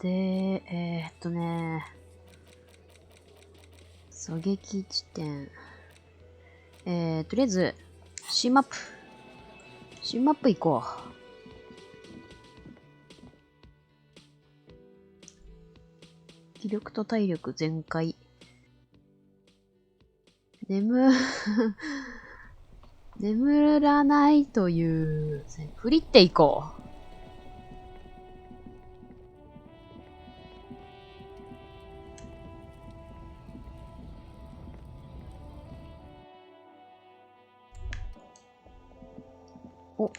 で、狙撃地点。とりあえず、新マップ。新マップ行こう。気力と体力全開。眠らないという、振りっていこう。お。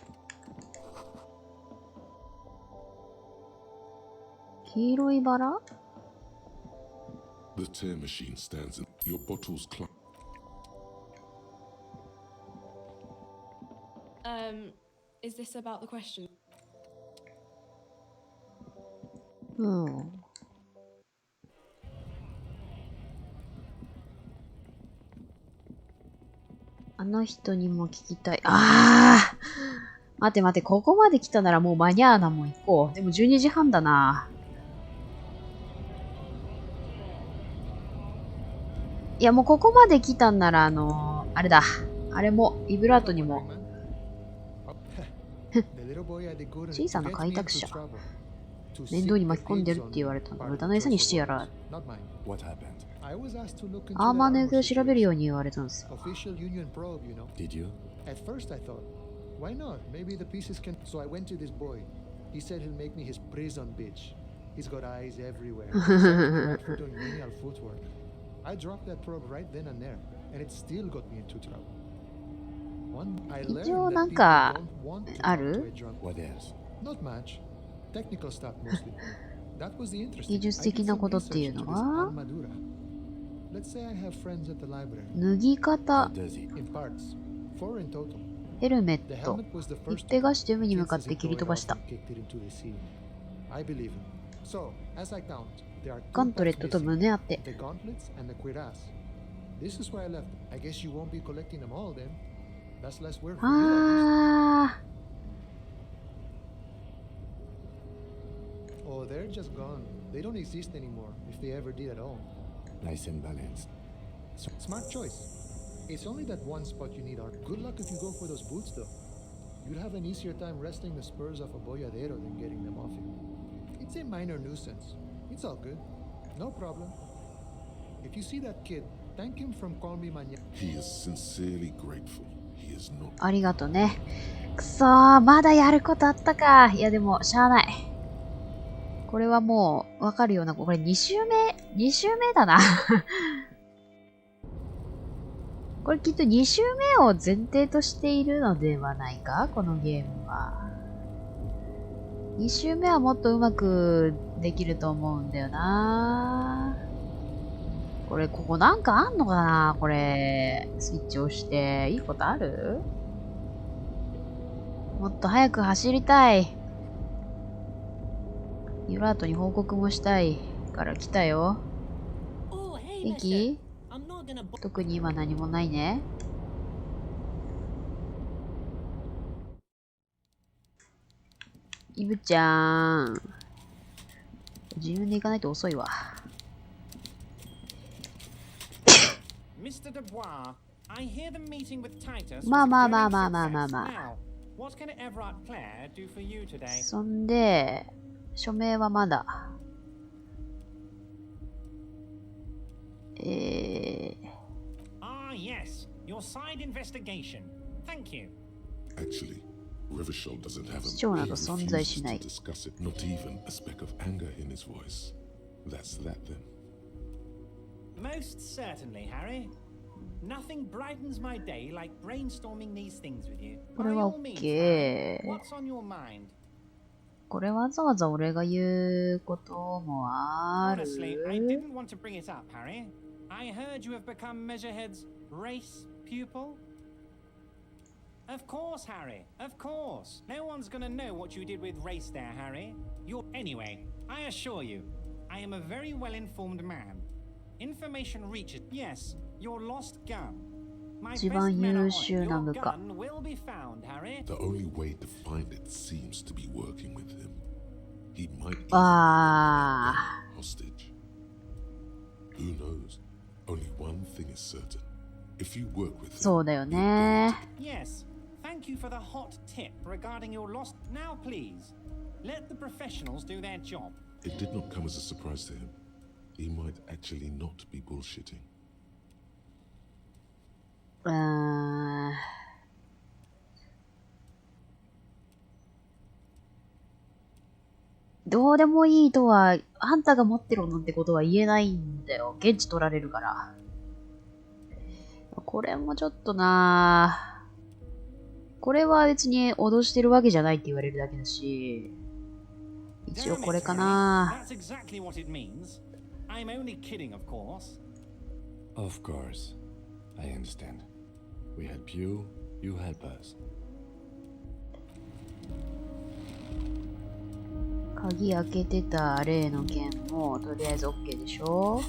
黄色いバラ？ The tear machine stands in your bottles climb. Is this about the question? うん。あの人にも聞きたい。ああ！待て待て、ここまで来たならもう間に合うな、もう行こう。でも12時半だな。いや、もうここまで来たんなら、あれだ。あれも、ビブラートにも。小さな開拓者。面倒に巻き込んでるって言われたの。豚の餌にしてやら。アーマーの行方を調べるように言われたんですよ。Why not? Maybe the pieces can. So I went to this boy. He said he'll make me his prison bitch. He's got eyes everywhere. For doing menial footwork. I dropped that probe right then and there, and it still got me into trouble. One, I learned that people don't want to talk to a drunk. What else? Not much. Technical stuff mostly. That was the interesting. 技術的なことっていうのは Let's say I have friends at the library. 脱ぎ方。 In parts. 4 in total. ヘルメット。一手がして海に向かって切り飛ばした。ガントレットと胸当て。ああ。Oh, they're just gone. They don't exist anymore, if they ever did at all. Nice and balanced. Smart choice. It's only that one spot you need art. Good luck if you go for those boots, though. You'd have an easier time wresting the spurs off a boyadero than getting them off him. It's a minor nuisance. It's all good. No problem. If you see that kid, thank him from Call Me Mañana. He is sincerely grateful. He is not. ありがとね。くそー、まだやることあったか。いやでも、しゃあない。これはもう、わかるような、これ2周目だな。これきっと2周目を前提としているのではないかこのゲームは。2周目はもっとうまくできると思うんだよな。これ、ここなんかあんのかなこれ、スイッチ押して。いいことある？もっと早く走りたい。ユラートに報告もしたいから来たよ。元気？特に今何もないね。イブちゃん。自分で行かないと遅いわ。まあまあまあまあまあまあまあ。そんで、署名はまだ。Yes, your side investigation. Thank you. Actually, Rivershaw doesn't have a. 市長など存在しない。 Discuss it. Not even a speck of anger in his voice. That's that then. Most certainly, Harry. Nothing brightens my day like brainstorming these things with you. これは OK。What's on your mind? これわざわざ俺が言うこともある。 Honestly, I didn't want to bring it up, Harry. I heard you have become Measurehead's race pupil. Of course, Harry. Of course. No one's gonna know what you did with race there, Harry. Anyway, I assure you, I am a very well-informed man. Information reaches. Yes, your lost gun. My best men are on it. Your gun will be found, Harry. The only way to find it seems to be working with him. He might even Ah. be hostage. Who knows? Only one thing is certain. If you work with him, そうだよ you'll ね。 Yes, thank you for the hot tip regarding your lost. Now, please, let the professionals do their job. It did not come as a surprise to him. He might actually not be bullshitting. うーん。どうでもいいとは、あんたが持ってるのってことは言えないんだよ。現地取られるから。これもちょっとなぁ。これは別に脅してるわけじゃないって言われるだけだし。一応 Damn これ it, か Harry. な。 That's exactly what it means. I'm only kidding, of course. Of course. I understand. We help you, you help us. 鍵開けてた例の件もとりあえず OK でしょ。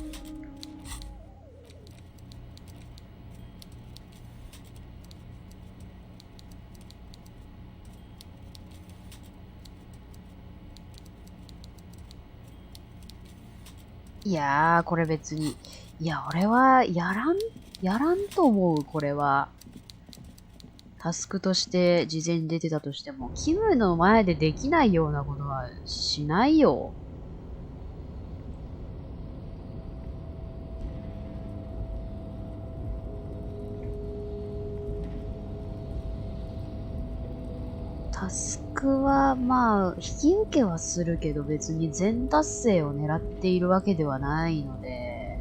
いやー、これ別に。いや、俺はやらんと思う、これは。タスクとして事前に出てたとしても、キムの前でできないようなことはしないよ。タスクはまあ、引き受けはするけど別に全達成を狙っているわけではないので、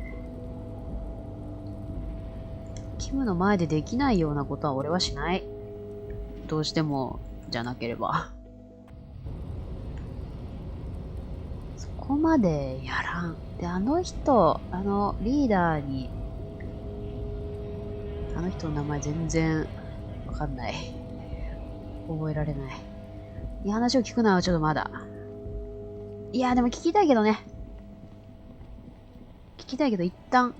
キムの前でできないようなことは俺はしない。どうしてもじゃなければ。そこまでやらん。で、あの人、リーダーに、あの人の名前全然わかんない。覚えられない。いや、話を聞くのはちょっとまだ。いや、でも聞きたいけどね。聞きたいけど、一旦、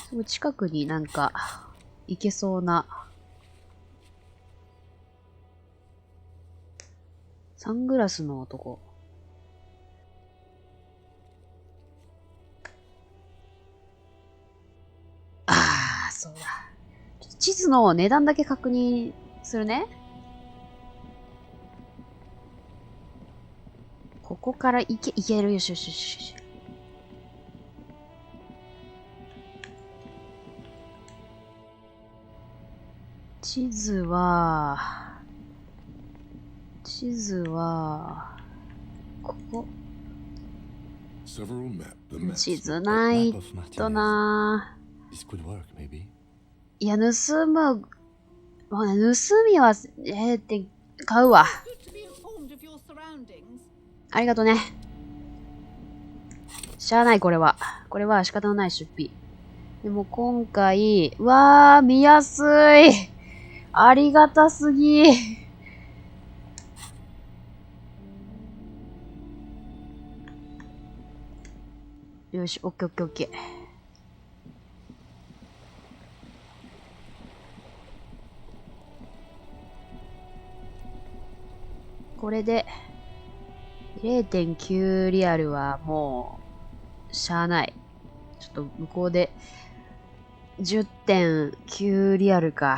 すぐ近くになんか、行けそうな。サングラスの男。ああ、そうだ。ちょっと地図の値段だけ確認するね。ここから行ける。よしよしよしよし。地図は、ここ。 Several map the maps 地図ないとな。 This could work, maybe. いや、盗む、まあね、盗みは、って買うわ。 Good to be informed of your surroundings. ありがとね。しゃあない、これは。これは仕方のない出費。でも今回、うわー、見やすい。ありがたすぎ。よし、オッケーオッケーオッケー。これで、0.9 リアルはもう、しゃあない。ちょっと向こうで、10.9 リアルか。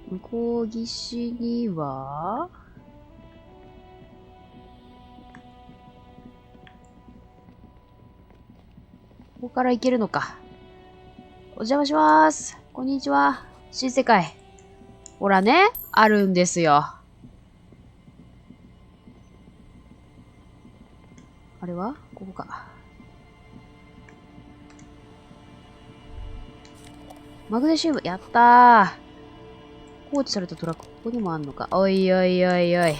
向こう岸には、ここから行けるのか。お邪魔します。こんにちは。新世界。ほらね、あるんですよ。あれはここか。マグネシウム、やったー。放置されたトラック、ここにもあんのか。おいおいおいおい。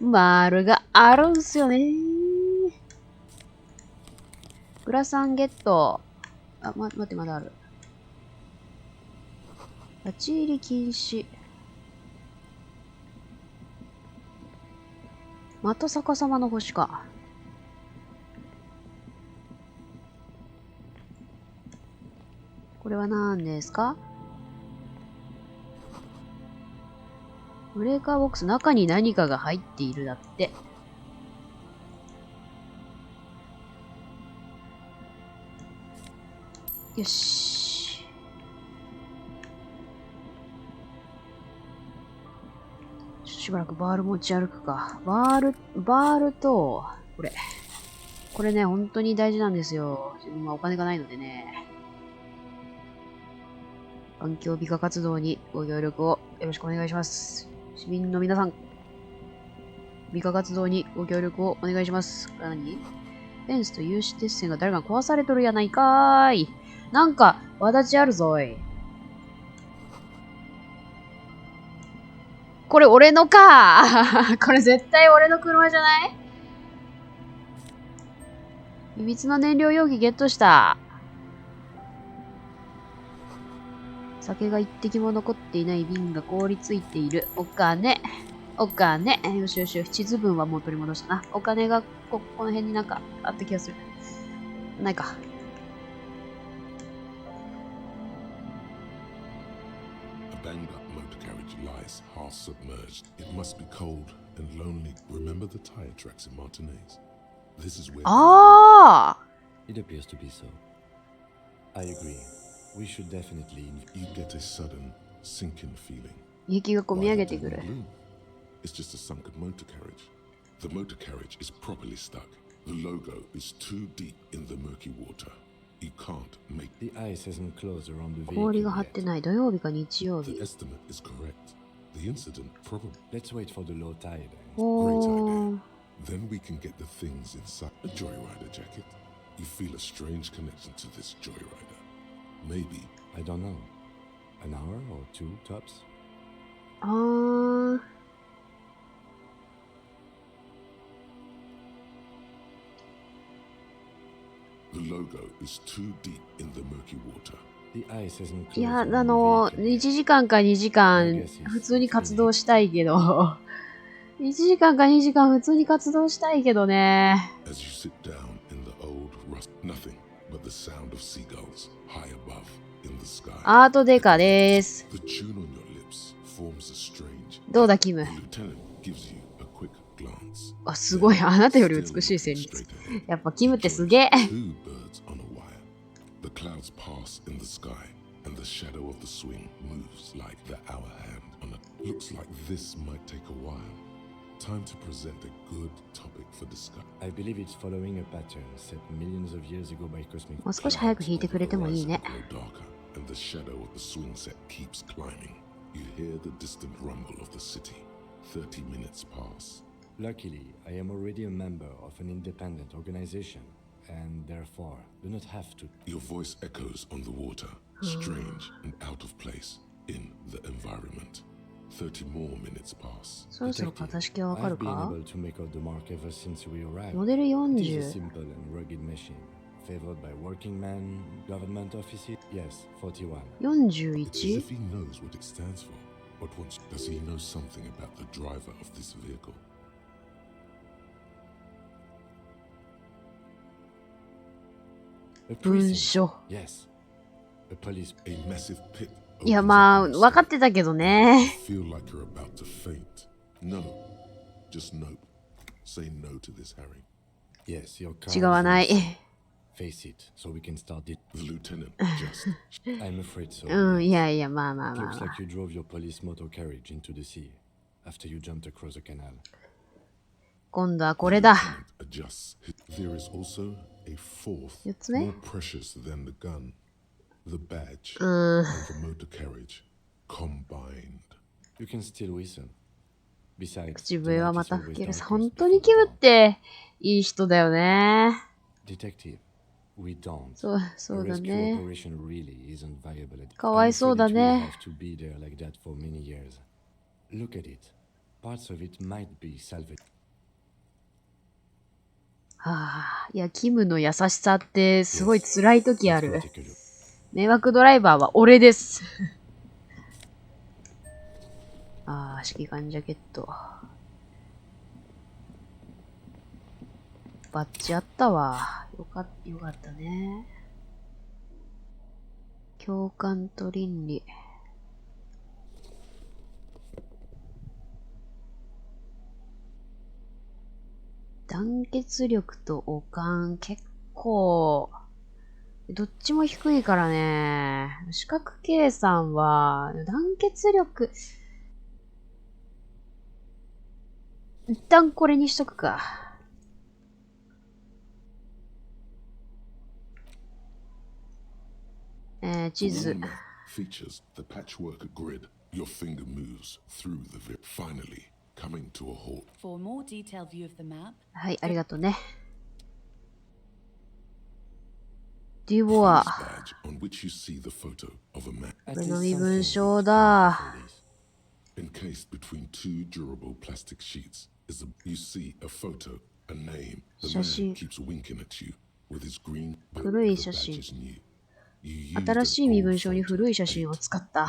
丸があるんすよね。グラサンゲット。あ、待って、まだある。立ち入り禁止。また逆さまの星か。これは何ですか？ブレーカーボックス、中に何かが入っているだって。よし。しばらくバール持ち歩くか。バールと、これね、本当に大事なんですよ。自分はお金がないのでね。環境美化活動にご協力をよろしくお願いします。市民の皆さん、美化活動にご協力をお願いします。これは何？フェンスと有刺鉄線が誰か壊されとるやないかーい。なんか、わだちあるぞい。これ俺のかこれ絶対俺の車じゃない？秘密の燃料容器ゲットした。酒が一滴も残っていない瓶が凍りついている。お金。よしよしよし。地図分はもう取り戻したな。お金がこの辺になんかあった気がする。ないか。A banged up motor carriage lies half submerged. It must be cold and lonely. Remember the tire tracks in Martinez? This is where. ああ It appears to be so. I agree. We should definitely. You get a sudden sinking feeling. 雪がこみ上げてくる。 It's just a sunken motor carriage. The motor carriage is properly stuck. The logo is too deep in the murky water. You can't make. The ice hasn't closed around the vehicle 氷が張って yet. ない。土曜日か日曜 The 日。 estimate is correct. The incident probably. Let's wait for the low tide. おー。 Then we can get the things inside. A joyrider jacket. You feel a strange connection to this joyrider. Maybe. I don't know. An hour or two tops? あー。The logo is too deep in the murky water. The ice hasn't い closed や、 around the vehicle 1 yet. 時間か2時間、普通に活動したいけど。1時間か2時間普通に活動したいけどね。 As you sit down in the old rust, nothing but the sound of seagulls high above in the sky. アートデカです。 The tune on your lips forms a strange. どうだ、キム。 The lieutenant gives you a quick glance. あ、すごい。あなたより美しい旋律。やっぱキムってすげえ。 Two birds on a wire. The clouds pass in the sky, and the shadow of the swing moves like the hour hand on a. Looks like this might take a while. Time to present a good topic for discussion. I believe it's following a pattern set millions of years ago by cosmic もう少し早く弾いてくれてもいいね。 Grow darker, and the shadow of the swing set keeps climbing. You hear the distant rumble of the city. 30 minutes pass. Luckily, I am already a member of an independent organization, and therefore do not have to. Your voice echoes on the water, strange and out of place in the environment. 30 more minutes pass. そろそろ型式はわかる I've been か？ able to make out the mark ever since we arrived. モデル It is a 40。 simple and rugged machine, favored by working men, government offices. Yes, 41. It's as 41? if he knows what it stands for. But once does he know something about the driver of this vehicle? A 文 precinct. 書。 Yes. A police. A massive pit. いや、 opens まあ、 up in the 分か sky. ってたけどね。 You feel like you're about to faint. No. Just nope. Say no to this, Harry. Yes, your car. 違わない is in- Face it, so we can start it. The lieutenant just. I'm afraid so. うん、い yes. やいや、まあまあまあ Looks まあ。 like you drove your police motor carriage into the sea after you jumped across the canal. 今度はこれだ。 Adjusts. There is also a fourth, 四つ目 more precious than the gun. The badge うん。 and the motor carriage combined. You can still whistle. Besides, 口笛はまた the night 吹 is ける always さ。 darkest 本当に before キム dawn. っていい人だよね。 Detective, we don't. そう A だ rescue ね。 operation really isn't viable at かわいそうだ I'm afraid ね。 it will have to be there like that for many years. Look at it. Parts of it might be salvaged. はあ、いや、キムの優しさってすごい辛い時あ Let's go る。 take a look. 迷惑ドライバーは俺です。ああ、指揮官ジャケット。バッジあったわ。よかったね。共感と倫理。団結力とおかん、結構、どっちも低いからね。視覚計算は、団結力、一旦これにしとくか。地 The 図。 wall map features the patchwork grid. Your finger moves through the finally coming to a halt. For a more detailed view of the map, はい、ありがとうね。デュボア。 Police badge on which you see the photo of a man これの身分証だ。 encased between two durable plastic sheets. You see a photo, a name. The 写真。 man keeps winking at you with his green. 古い写真。新しい身分証に古い写真を使った。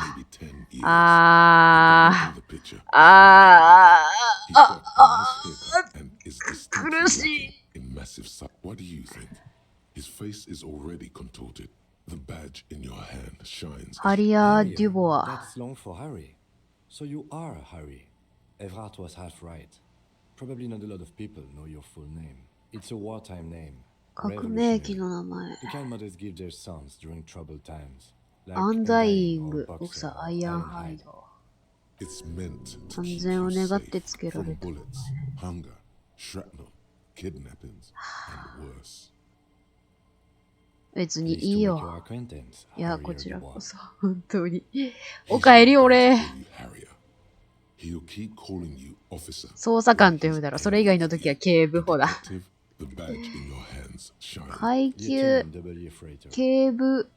苦しい。What do you think? His face is already contorted. The badge in your hand shines. ハリアー・デュボア。 That's long for Harry. So you are Harry. Everard was half right. Probably not a lot of people know your full name. It's a wartime name. 革命機の名前。 The kind mothers give their sons during troubled times. アンダイング、ボクサー、アイアンハイド。 It's meant to 安 keep 全を you 願って safe つけら from れた。 bullets, hunger, shrapnel, kidnappings, and worse. 別に Pleased い to い make よ。 your acquaintance, いや、 Harry こちら Dubois. こそ、本当に。おかえり、俺。 He'll keep calling you officer. 捜査官って読むだろ。それ以外の時は警部補だ。 Detective, the badge in your hands shines. 階級 Lieutenant W. Freighter. 警部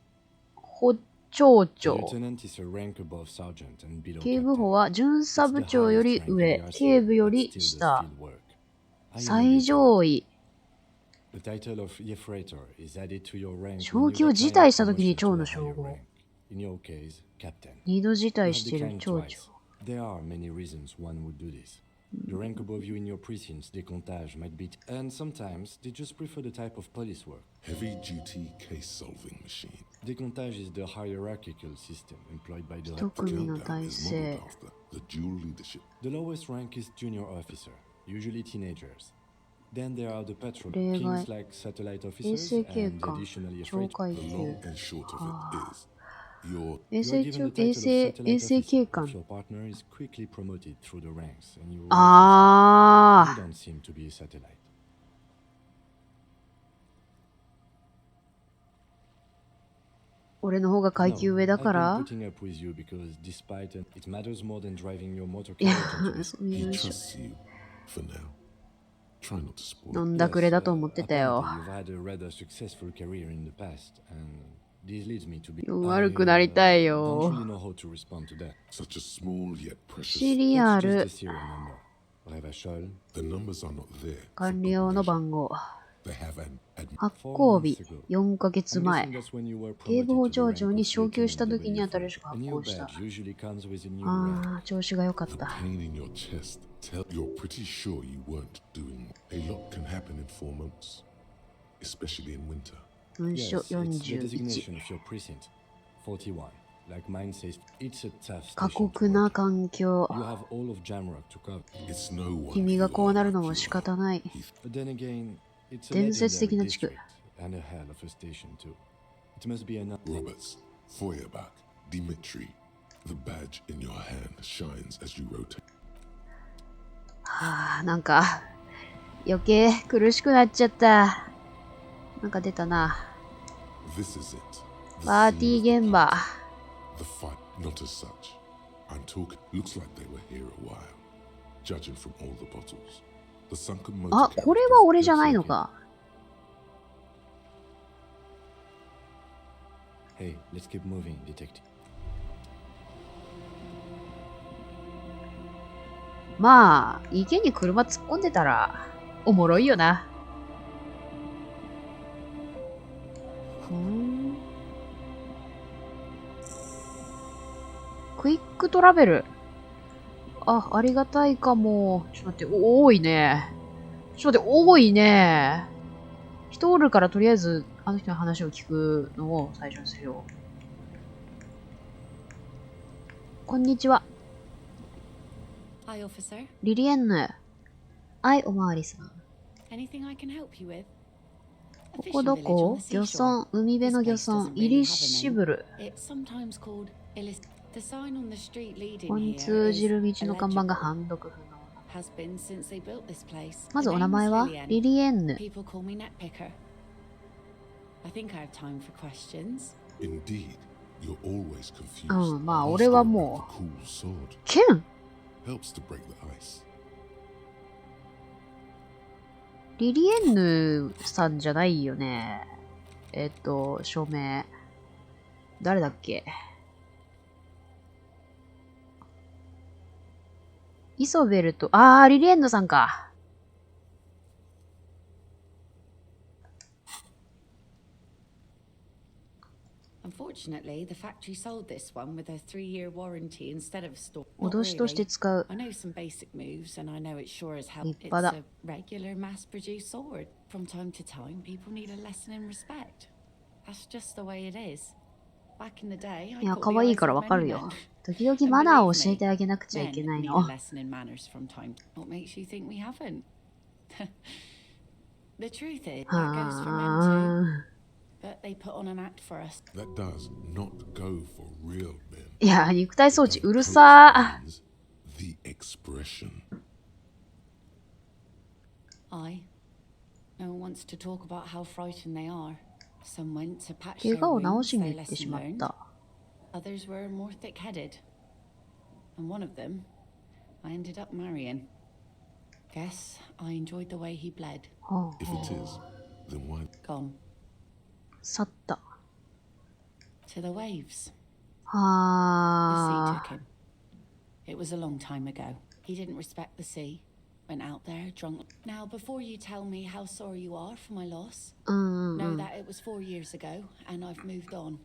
補長 The 長。 lieutenant is a rank above sergeant and below 警部補 captain. は巡査 It's 部 the 長より highest rank in 上、 the 警部 arsenal, よ but り still does 下。 field work. I am a 最 lieutenant. 上位。 The title of Freighter is added to your rank 昇 when 級を you 辞 apply 退 a した時に promotion 長 to の a 称 higher 号。 rank. In your case, captain. 二度辞 You 退 have している declined 長 twice. 長。 There are many reasons one would do this. The rank above you in your precincts, décomptage, might be, and sometimes they just prefer the type of police work. Heavy-duty case-solving machine. Décomptage is the hierarchical system employed by the 一組の Countdown 体 is 制。 modeled after the dual leadership. The lowest rank is junior officer, usually teenagers. Then there are the patrol 例外。 kings like satellite 衛 officers 生警 and 官、 additionally 懲 afraid. 戒 The 級 long。and short of it is, you're 衛 You are 生 given 長 the 衛 title of 生 satellite 衛生警 officer 官 if。your partner is quickly promoted through the ranks and you rise. You あ don't seem to be a satellite. 俺の方が階 No, 級上だ I've か been ら putting up with you because despite it matters more than driving your motor いや carriage into a 身 he 分証 trusts you for now. Try not to spoil 飲 it. んだくれだと思ってたよ。 apparently you've had a rather successful career in the past, and this leads me to be. 悪くなりたい don't よ。 really know how to respond to that. Such a small yet シ precious. リア It's ル just the serial number. Revachol. The numbers are not there. for 完了の combination. 番号。 They have an 発行日4ヶ月 I'm 前。 guessing that's when you were 警部 promoted 補 to the 長 rank 長 of に昇級した Lieutenant 時に W. 新しく A 発 new 行した。 badge usually comes with a new rank. ああ、調子が良かっ The た。 pain in your chest. You're pretty sure you weren't doing. A lot can happen in 4 months, especially in winter. 文 Yes, 書 it's the 41。 designation of your precinct. 41. Like mine says, it's a tough 過 station to 酷な work. 環境。 You have all of Jamrock to cover. It's no one. 君がこうなるのも仕方ない。 But then again, it's a 伝説的 legendary な地区。 district and a hell of a station too. It must be enough. Roberts, Feuerbach, Dimitri. The badge in your hand shines as you rotate. はあ、なんか、余計苦しくなっちゃった。なんか出たな。 This is it. The パーティ scene of ー現場。 the fight, not as such. I'm talking. Looks like they were here a while. Judging from all the bottles, the sunken motor. あ、これは俺じゃないのか。 Hey, let's keep moving, detective. まあ、池に車突っ込んでたら、おもろいよな。ふん。クイックトラベル。あ、ありがたいかも。ちょっと待って、多いね。ちょっと待って、多いね。人おるからとりあえず、あの人の話を聞くのを最初にするよ。こんにちは。 Hi, officer. リリエンヌ。はい、おまわりさん。 Anything I can help you with? ここどこ？漁村、海辺の漁村、イリシブル。ここに通じる道の看板が判読不能。まずお名前はリリエンヌ。 Indeed, you're always confused. うん、まあ俺はもう Cool sword 剣 helps to break the ice. リリエンヌさんじゃないよね。署名。誰だっけ？イソベルと、リリエンヌさんか。Unfortunately, the factory sold this one with a 3-year warranty instead of a store. 脅しとして使う。 I know some basic moves, and I know it sure as hell 立 it's 派だ。 a regular mass-produced sword. From time to time, people need a lesson in respect. That's just the way it is. Back in the day, I いや、 caught 可 the 愛い eyes から of わか many るよ。 men. 時々マナーを教えてあげなくちゃい Men けない need a の。 lesson in manners from time. What makes you think we haven't? The truth is, that goes for men too. But they put on an act for us. That does not go for real men. いや、肉体装置 Of うる coach さ means the expression. No one wants to talk about how frightened they are. Some went to patch 怪 their 我を治 wounds, しに their 行ってし lesson まっ learned. た。 Others were more thick-headed. And one of them, I ended up marrying. Guess I enjoyed the way he bled. If it is, then why? Gone. 去った。 To the waves. The sea は took him. It was a long time ago. He didn't respect the sea. Went out there drunk. Now, before you tell me how sorry you are for my loss, うんうんう know ん。 that it was 4 years ago, and I've moved on.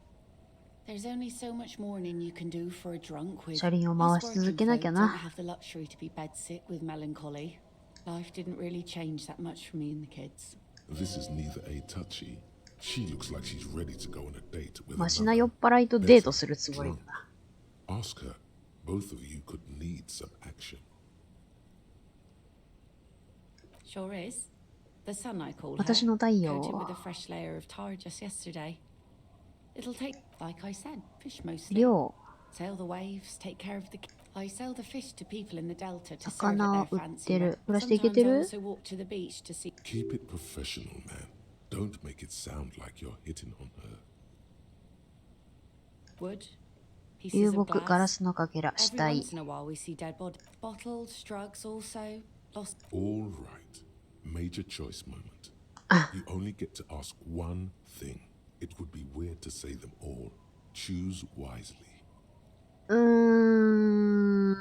There's only so much mourning you can do for a drunk with. 車輪を Us 回し続 working けな folk きゃ don't な。 have the luxury to be bedsick with melancholy. Life didn't really change that much for me and the kids. This is neither a touchy. She looks like she's ready to go on a date with マシな酔っ another. 払いとデートするつもりだな。 Ask her. Both of you could need some action. Sure is. The sun, I call her. 私の太陽。 Coated with a fresh layer of tar just yesterday. It'll take, like I said, fish mostly. 漁。 Sail the waves, take care of the. I sell the fish to people in the delta to serve 魚を at 売 their っ fancy. てる。暮らしていけ Sometimes て I る？ also walk to the beach to see. Keep it professional, man. Don't make it sound like you're hitting on her. Wood. 流 Pieces of 木、ガラ glass. スのかけら、死 Every 体。 once in a while we see dead bodies. Bottles, drugs, also lost. All right. Major choice moment. You only get to ask one thing. It would be weird to say them all. Choose wisely. うーん。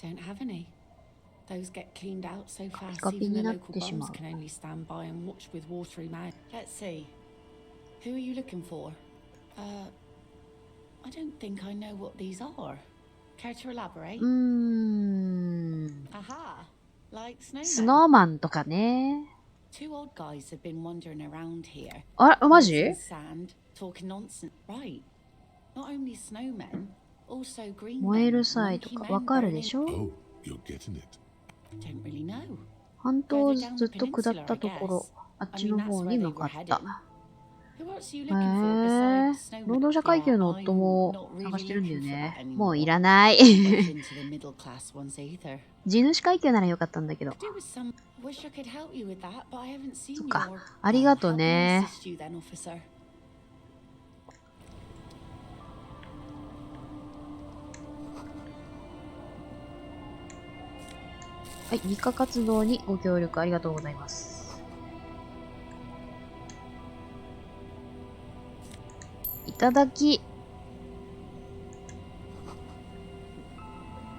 Don't have any. Those get cleaned out so fast. ピカピ Even に the なっ local てしま bums う。 can only stand by and watch with watery mouth. Let's see. Who are you looking for? I don't think I know what these are. Care to elaborate? うーん。 Aha! Like ス snowmen. ノーマンとかね。 Two odd guys have been wandering around here. あれ、マジ？ Dancing sand, talking nonsense. Right. Not only snowmen, also green 燃え men, る際と monkey かわ men かる burning. でしょ？ Oh, you're getting it. Don't really know. 半島をずっと下ったところ、あっちの方に向かった。 Who else are you へ looking for え besides snowmen? 労働者階級の Yeah, 夫 I'm も not 探して really るんだよ looking for ね that。もうい anymore. らない。 Not into the middle class ones either. 地主階級ならよかったんだけど。 Do with some. Wish I could help you with that, but I haven't seen そっ you か or. ありがと How can I ね。 assist you then, officer? はい、日課活動にご協力ありがとうございます。いただき。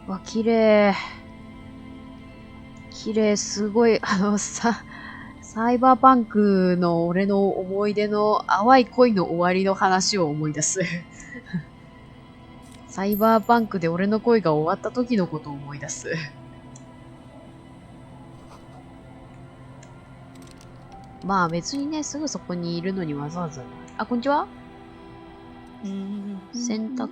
わ、綺麗。綺麗、すごい、サイバーパンクの俺の思い出の淡い恋の終わりの話を思い出す。サイバーパンクで俺の恋が終わった時のことを思い出す。まあ別にね、すぐそこにいるのにわざわざ。あ、こんにちは。選択。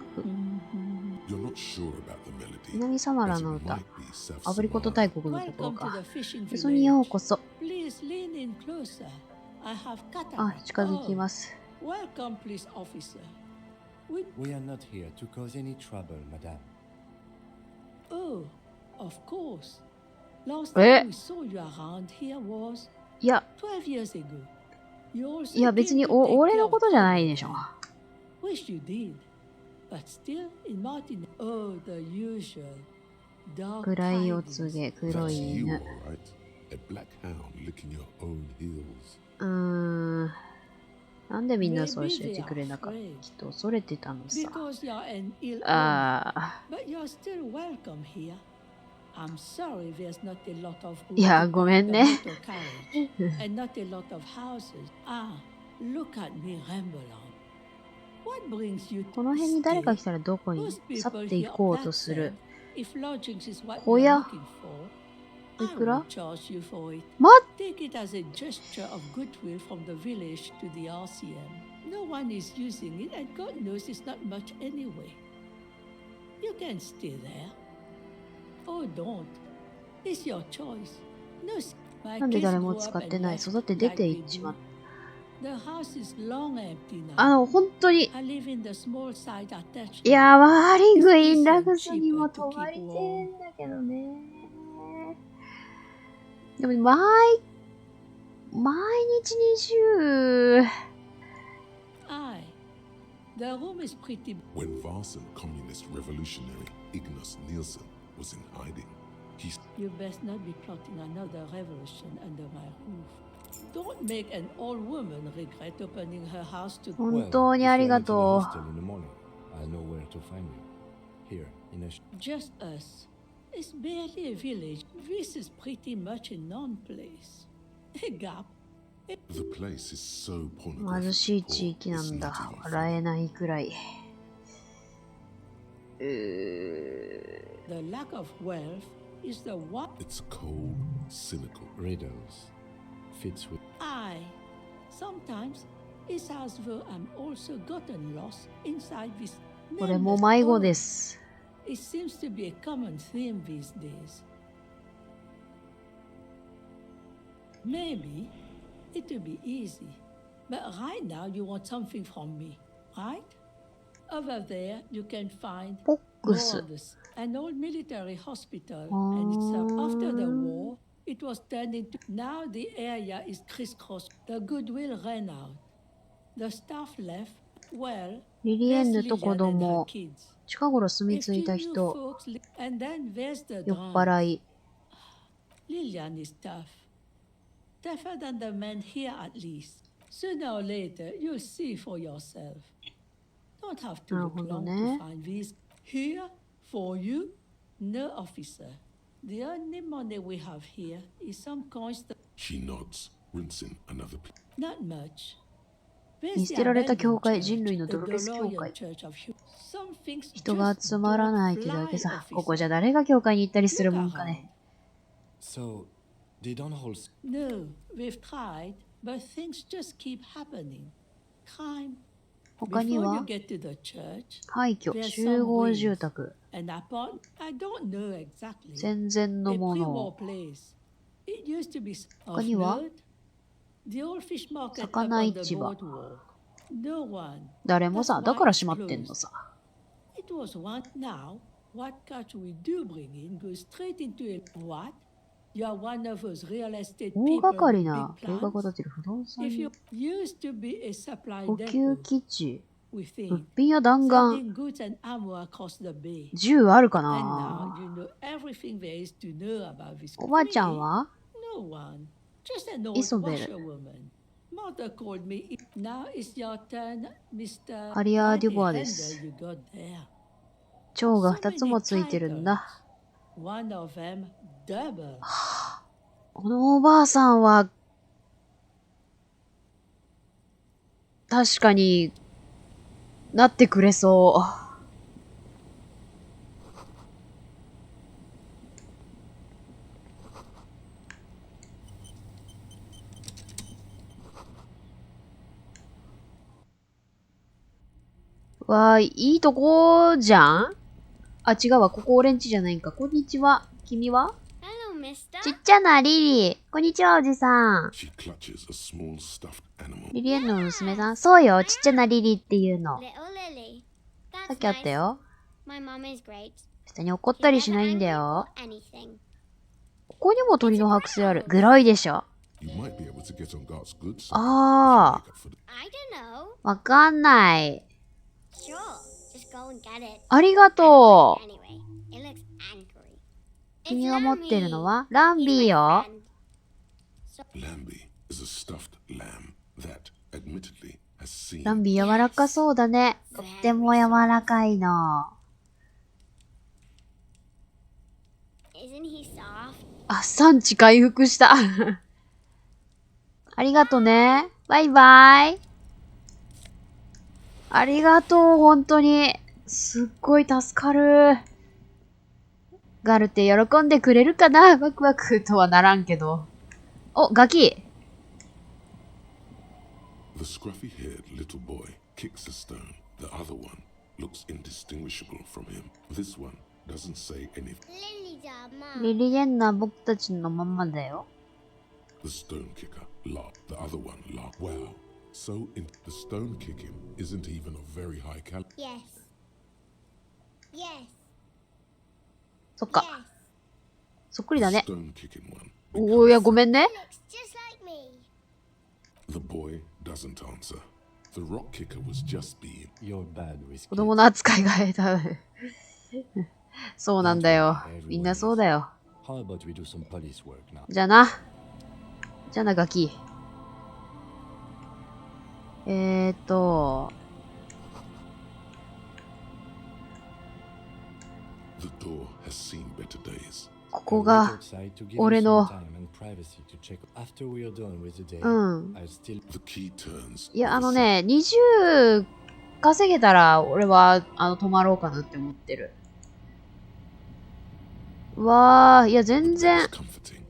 You're not sure about the melody, 南サマラ but の it 歌。 might be South アブリコット Somalia. 大国のところ Welcome か to the fishing そこによう village. こそ。 Please lean in closer. I have あ、 cataract. 近づきます。 Welcome, police officer. We are not here to cause any trouble, madame. Oh, of course. Last Eh? time we saw you around here was いや、 12 years ago. You also いや別 came に to お take 俺 care の of ことじゃないでしょ。 Colin. Wish you did. But still in Martin. Oh, the usual. Dark 暗いお tidings. 告げ、黒 That's い you, 犬。 all right. A black hound licking your own heels. なんでみんなそう教えてくれなかった？きっと恐れてたのさ。 Because you're an ill あ But you're still welcome here. I'm sorry there's not a lot of room いや、 to ごめん park ね。 the motor carriage and not a lot of houses. Ah, look at me ramble on. What brings you この to 辺に誰か stay? 来たらどこに Most 去 people ってい here こう are とする。 that said, if lodgings is what 小 you're 屋 looking for, い I くら will charge you for it. ま Take it as a gesture of goodwill from the village to the RCM. No one is using it, and God knows it's not much anyway. You can stay there. Oh, don't. It's your choice. No, my なんで kids 誰も grew 使 up って and ない。 left 育って出 like て they 行っちまっ do. The house is long empty た。now. 本当に。 I live in the small side attached. いや、ワーリングインラグスにも泊まりてえんだけどね。でも、毎日20。 Aye. The room is pretty. When Varson communist revolutionary Ignas Nielsen was in hiding, he You best not be plotting another revolution under my roof. Don't make an old woman regret opening her house to 本当にありがと If you're not in the hostel in the morning, I'll know where to find you. Here, in a just us. It's barely a village. This is pretty much a non-place. A gap. the place is so う。 pornographic. 貧しい地域な it's ん not だ。 even 笑えないくらい。The lack of wealth is the one. It's cold, cynical. riddles. Fits with I. Sometimes it's as though I'm also gotten lost inside this. これも nameless 迷子 world. です。 It seems to be a common theme these days. Maybe it will be easy, but right now you want something from me, right? Over there you can find ポッ more クス of。this. An old military hospital, and it's after the war it was turned into. Now the area is crisscrossed. The goodwill ran out. The staff left. Well, リリエンヌ there's と子 Lillian and her 供。 kids. 近頃住み A 着い few た new 人。 folks and then there's the 酔っ drunk. 払い。 Lillian is tough. Tougher than the men here at least. Sooner or later, you'll see for yourself. Don't have to look なるほど long ね。 to find these. Here, for you, no officer. The only money we have here is some coins that... She nods, rinsing another. Not much. 見捨てられた教会、人類の泥消す教会。人が集まらないってだけさ。ここじゃ誰が教会に行ったりするもんかね。 So, they don't hold. No, we've tried, but things just keep happening. Crime. 他に Before は you get to the church, 廃墟、 there's 集 some 合 ruins. 住宅、 An apartment. I don't know exactly. 戦前 A のも pre-war の、 place. It used to be of 他には note. The old fish market up 魚 on the 市場。 boardwalk. No one. 誰もさ、 That's だ why から it's 閉まってんの closed. さ。 It was one. Now, what cash we do bring in goes straight into a what? You're one of those real estate 大 people 掛かり with な big 計画を plans. 立てる不動産 If you used to be a supply 補給 depot, 基地、 we 物 think, 品や弾丸、 sending goods and ammo across the bay. 銃あるか And な now you know everything there is to know about this. おばあちゃん Me? は No one. Just an old イソベル。 washerwoman. Mother called me. Now it's your turn, Mr. ハリアー・ What デュ a ボアで handle す。 you got there. 蝶が So 2つも many ついてるんだ。 titles. One of them double. このおばあさんは、確かになってくれそう。わあ、いいとこじゃん。あ、違うわ。ここ俺んちじゃないんか。こんにちは。君は？ Hello, mister. ちっちゃなリリー。こんにちは、おじさん。 She clutches a small stuffed animal. リリエンの娘さん。そうよ。ちっちゃなリリーっていうの。 Little Lily. さっ That's きあった nice. よ。 My mom is great. 下に怒ったりしないんだ Never よ。 angry or anything. ここにも鳥の剥製ある。グロいでしょ。 You might be able to get on Gart's good side. あ if you make up for the- I don't know. あ。わかんない。 Sure. Just go and get it. ありがとう。 Anyway, it looks angry. 君 It's が持ってるの Lammy. はラン He's ビー my よ。 friend. Lambie is a stuffed lamb that, admittedly, has seen. ランビー柔らかそうだね。とっても柔らかいの。 Isn't he soft? あ、産地回復した。ありがとね。バイバイ。ありがとう、本当に。すっごい助かる。ガルって喜んでくれるかな？ワクワクとはならんけど。お、ガキ。 The scruffy-haired little boy kicks a stone. The other one looks indistinguishable from him. This one doesn't say anything. Lily's our mom. リリエンナは僕たちのまんまだよ。 The stone kicker laughed. The other one laughed. Wow. The stone kicking isn't even of very high caliber. Yes. Yes. そっか。 Yes. そっくりだ The ね。 stone kicking one. おー、いや、ごめんね。 Looks just like me. The boy doesn't answer. The rock kicker was just being. You're bad with 子 kids. 供の扱いが下手。そうなんだよ。みんなそうだよ。 How about we do some police work now? じゃあな。じゃあな、ガキ。The door has seen better days. ここが、俺の、うん。 The key turns. いや、20稼げたら、俺は、泊まろうかなって思ってる。うわー、いや、全然 It's、comforting,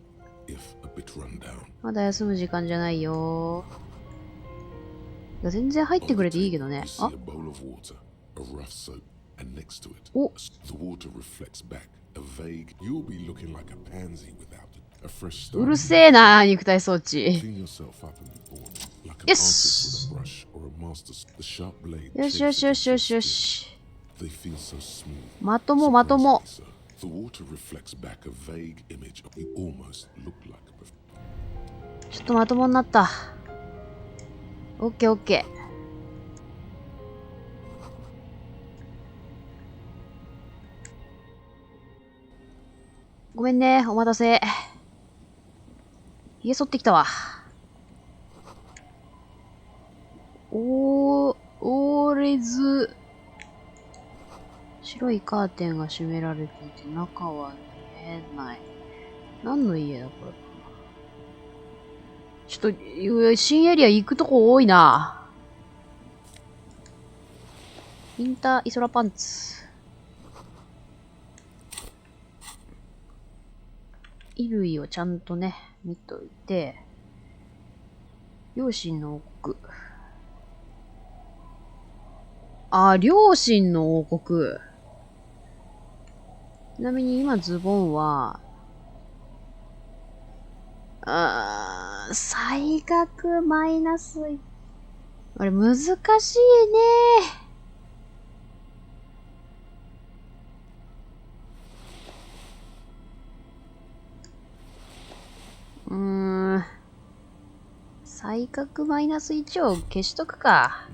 if a bit run down. まだ休む時間じゃないよ。いや、全然入ってくれていいけどね。 You あ see a bowl of water, a rough soap, and next to it, Oh. the water reflects back a vague. You'll be looking like a pansy without it. A fresh うる start. せえな、肉体装置。 Clean yourself up and be born like an Yes. artist with a brush or a master. The sharp blade. よしよしよしよしよし。 They feel so smooth. まともまとも。 surprisingly so. The water reflects back a vague image of you almost look like a ちょっとまともになった。オッケーオッケー。ごめんね、お待たせ。髭剃ってきたわ。オーレズ。白いカーテンが閉められていて、中は見えない。何の家だ、これ。ちょっと、新エリア行くとこ多いな。インターイソラパンツ。衣類をちゃんとね、見といて。両親の王国。両親の王国。ちなみに今ズボンは、最額マイナス。あれ難しいね。最格マイナス1を消しとくか。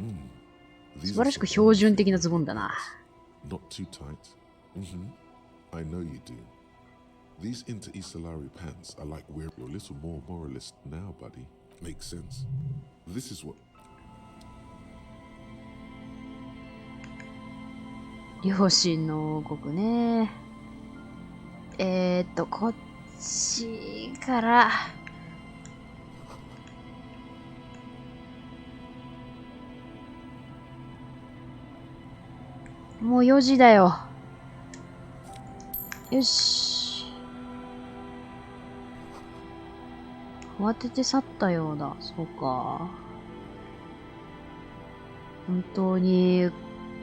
素晴らしく標準的なズボンだな。Not too tight. I know you do. These inter-Isolari pants are like we're a little more moralist now, buddy. Makes sense. This is what 両親の王国ね。こっちから。もう4時だよ。よし。慌てて去ったようだ。そうか。本当に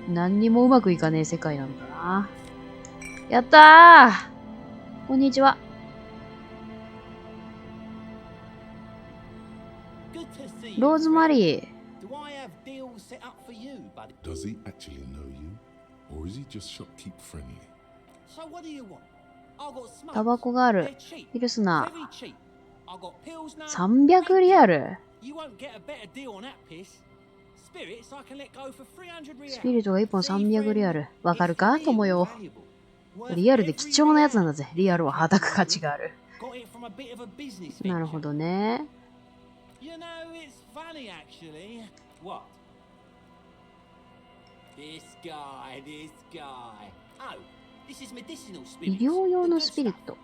何にもうまくいかねえ世界なんだな。やったー！こんにちは。ローズマリー。Does he actually know you? Or is he just shopkeep friendly? タバコがある。ピルスナー。300リアル。スピリットが1本300リアル。わかるか友よ。リアルで貴重なやつなんだぜ。リアルははたく価値がある。なるほどね。医療用のスピリット。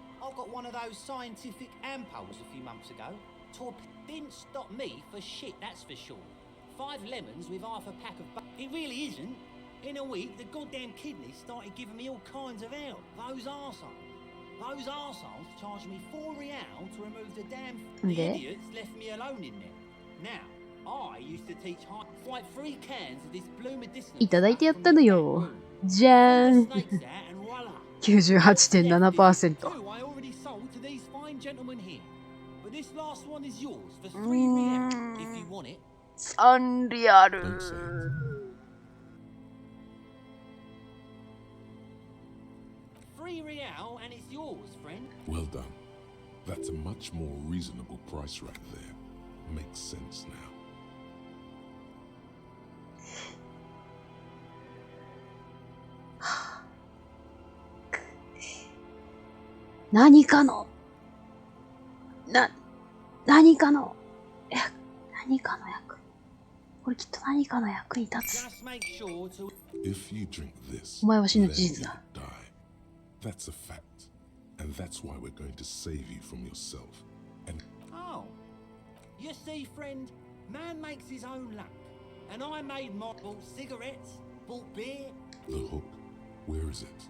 5 lemons with half a pack of it really isn't. In a week, the goddamn kidneys started giving me all kinds of help. Those arseholes charged me 4 real to remove the damn idiots left me alone in there. Now, I used to teach like 3 cans of this blue medicinal. いただいてやったのよ。じゃーん。98.7%。I already sold to these fine gentlemen here. But this last one is yours for 3 real if you want it. 3リアル。3 real and it's yours, friend. Well done. That's a much more reasonable price right there. Makes sense now. 何かの役。これきっと何かの役に立つ。お前は死ぬ事実だ。That's a fact. And that's why we're going to save you from yourself. And oh, you see, friend, man makes his own luck. And I made bought cigarettes, bought beer. The hook, where is it?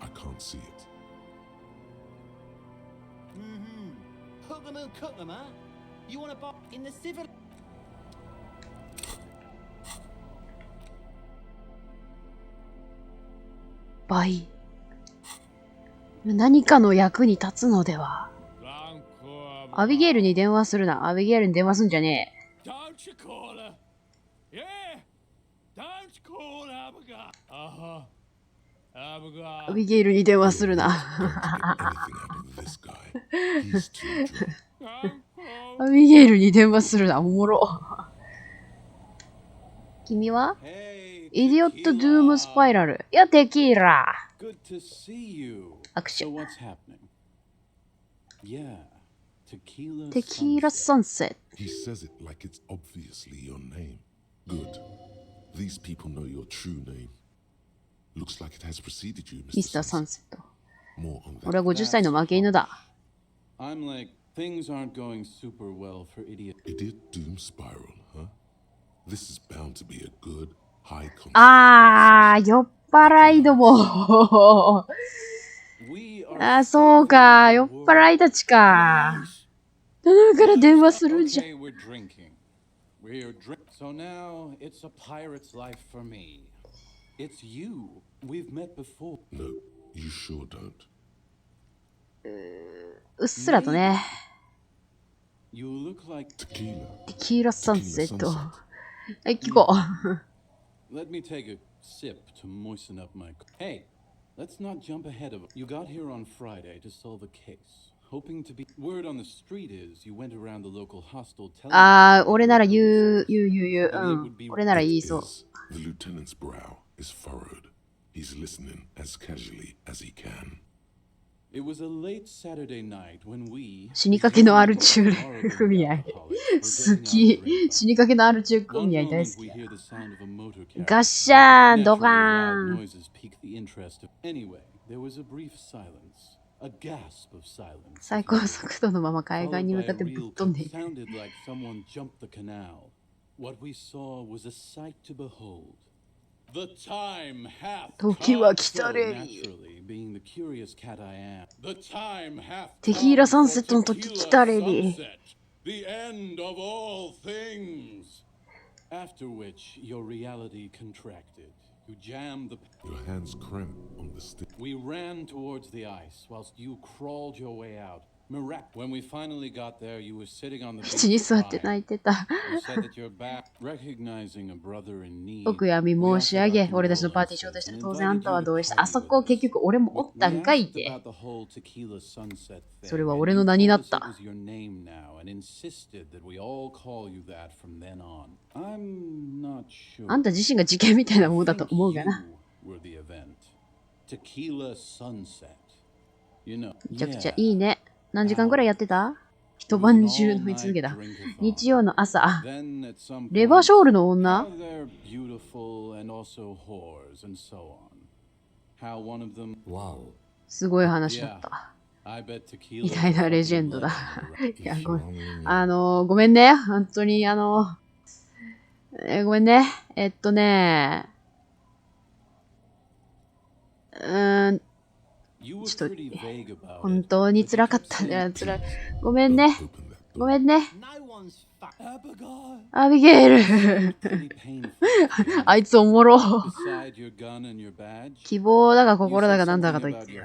I can't see it. Hook 'em and cook 'em, huh? You want to buy in the civil? 倍。何かの役に立つのでは。アビゲイルに電話するな。アビゲイルに電話すんじゃねえ。アビゲイルに電話するな。アビゲイルに電話するな。おもろ。君はイディオット・ドゥーム・スパイラル。いや、テキーラ。握手。テキーラ・サンセット。He says it like it's obviously your name. Good. These people know your true name. Looks like it has preceded you, ミスター・サン Mr. セット。 More on that. 俺は50歳の負け犬だ。I'm like, things aren't going super well for idiot. Idiot doom spiral, huh? This is bound to be a good, high concept. あー、酔っ払いども。あ、そうか、酔っ払いたちか。頼むから電話するんじゃ。Okay, we're drinking. So now it's a pirate's life for me. It's you. We've met before. No, you sure don't. うっすらとね。You look like Tequila. テキーラ・サンセット。はい、聞こう。Let me take a sip to moisten up my. Hey, let's not jump ahead of. You got here on Friday to solve a case, hoping to be. Word on the street is you went around the local hostel telling. あー、俺なら言う。うん。俺なら言いそう。 The lieutenant's brow is furrowed. He's listening as casually as he can. It was a late Saturday night when we. 死にかけのアル中組合。好き。死にかけのアル中組合大好き。ガッシャーンドカーン。 Anyway, there was a brief silence. A gasp of silence. 最高速度のまま海岸に向かってぶっ飛んでいく。 Sounded like someone jumped the canal. What we saw was a sight to behold. The time hath 時は come 来た so れ。 naturally, being the curious cat I am. The time hath テキーラ come サンセッ for トの時 tequila 来たれに。 sunset, the end of all things. After which your reality contracted. You jammed the. Your hands cramp on the stick. We ran towards the ice whilst you crawled your way out. When we finally got there, you were sitting on the 口に beach 座って泣 crying. いてた。 You said that you're back, recognizing a brother in お need. 悔やみ申し上げ、俺たちのパーティー招待したら当然あんたは同意した。あそこ結局俺もおったんかいって。それは俺の名になった。あんた自身が事件みたいなものだと思うがな。めちゃくちゃいいね。何時間くらいやってた？一晩中飲み続けた。日曜の朝。レバーショールの女？すごい話だった。偉大なレジェンドだ。いや、ごめんね。本当に、ごめんね。ちょっと、本当に辛かった。ごめんね。ごめんね。アビゲイル。あいつおもろ。希望だが心だがなんだかと言ってる。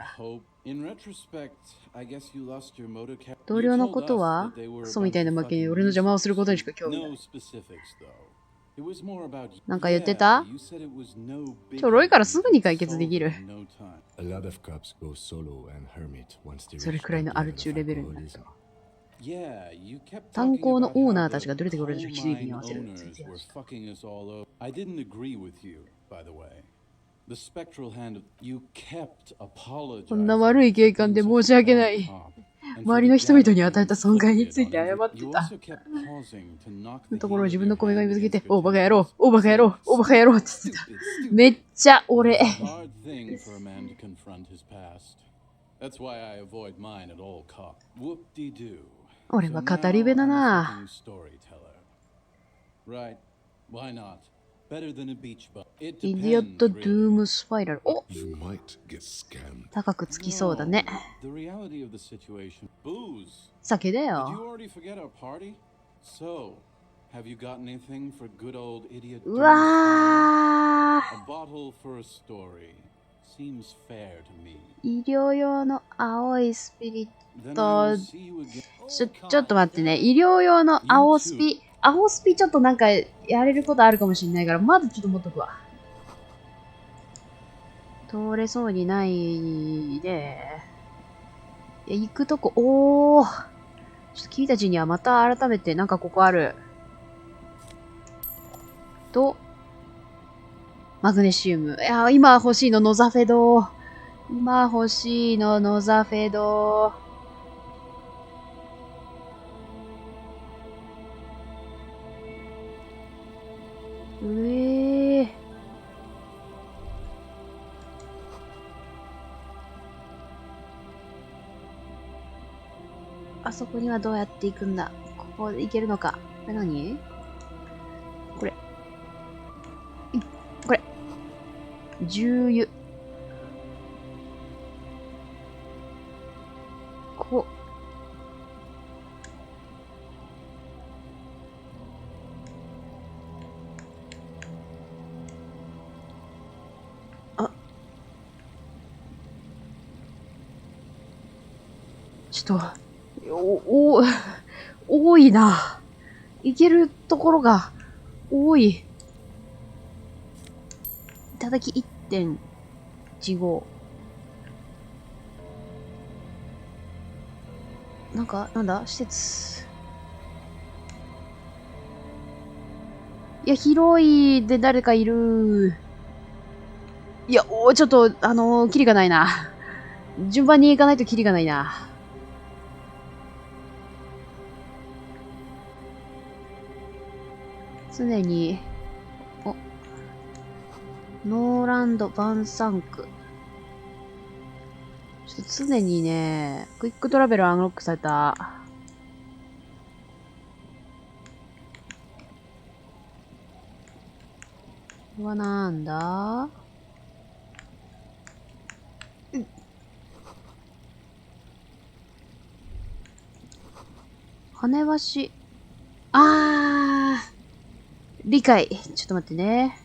同僚のことはクソみたいな負けに俺の邪魔をすることにしか興味ない。なんか言ってた？ちょろいからすぐに解決できる。それくらいのアル中レベルになった。炭鉱のオーナーたちがどれだけ俺たちを悲劇に合わせるのについて。こんな悪い警官で申し訳ない。周りの人々に与えた損害について謝ってた。のところ自分の声が見つけて、おバカ野郎、おバカ野郎、おバカ野郎って言ってた。めっちゃ俺。俺は語り部だな。イディオット・ドゥーム・スパイラル。お！高くつきそうだね。酒だよ。うわ医療用の青いスピリット。ちょっと待ってね。医療用の青スピちょっとなんかやれることあるかもしれないから、まずちょっと持っとくわ。通れそうにないで。いや、行くとこ、ちょっと君たちにはまた改めて、なんかここある。マグネシウム。いや、今欲しいのノザフェド。今欲しいのノザフェド。あそこにはどうやって行くんだ？ここで行けるのか？これ何？これ。これ。重油。ちょっと、多いな。行けるところが多い。いただき 1.15。なんだ施設。いや、広いで誰かいる。いや、ちょっと、キリがないな。順番に行かないとキリがないな。常に、ノーランド・バンサンク。ちょっと常にね、クイックトラベルアンロックされた。これはなんだ？羽橋。理解。ちょっと待ってね。